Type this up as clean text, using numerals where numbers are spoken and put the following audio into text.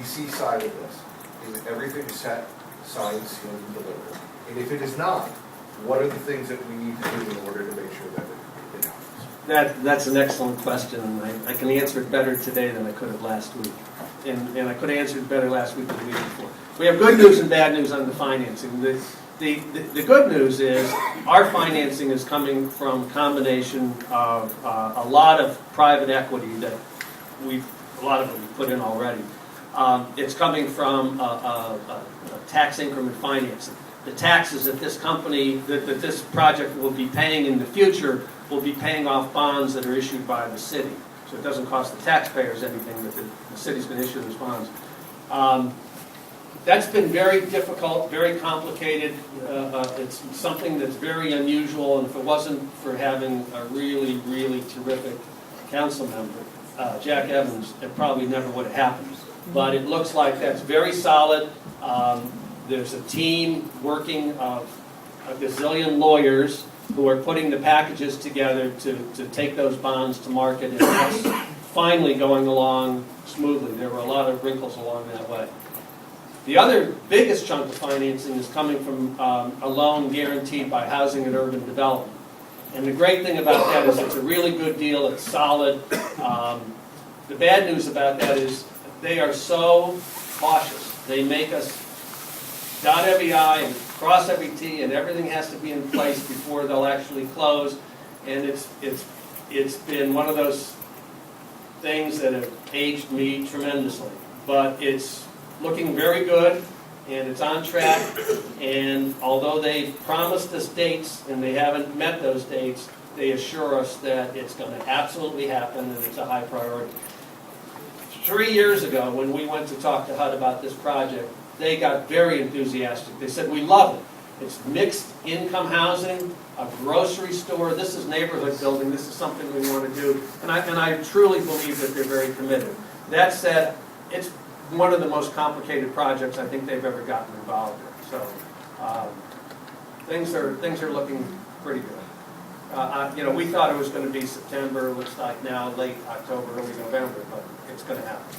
EPC side of this? Is everything set, signed, sealed, and delivered? And if it is not, what are the things that we need to do in order to make sure that it happens? That's an excellent question, and I can answer it better today than I could have last week. And I could have answered it better last week than the week before. We have good news and bad news on the financing. The good news is our financing is coming from a combination of a lot of private equity that a lot of them we've put in already. It's coming from a tax increment financing. The taxes that this company, that this project will be paying in the future will be paying off bonds that are issued by the city. So it doesn't cost the taxpayers anything that the city's going to issue those bonds. That's been very difficult, very complicated. It's something that's very unusual, and if it wasn't for having a really, really terrific council member, Jack Evans, it probably never would have happened. But it looks like that's very solid. There's a team working of a gazillion lawyers who are putting the packages together to take those bonds to market, and that's finally going along smoothly. There were a lot of wrinkles along that way. The other biggest chunk of financing is coming from a loan guaranteed by Housing and Urban Development. And the great thing about that is it's a really good deal, it's solid. The bad news about that is they are so cautious. They make us dot every I and cross every T, and everything has to be in place before they'll actually close. And it's been one of those things that have aged me tremendously. But it's looking very good, and it's on track. And although they've promised us dates and they haven't met those dates, they assure us that it's going to absolutely happen and it's a high priority. 3 years ago, when we went to talk to HUD about this project, they got very enthusiastic. They said, "We love it. It's mixed income housing, a grocery store. This is neighborhood building. This is something we want to do." And I truly believe that they're very committed. That said, it's one of the most complicated projects I think they've ever gotten involved in. So things are looking pretty good. We thought it was going to be September. Looks like now late October, early November, but it's going to happen.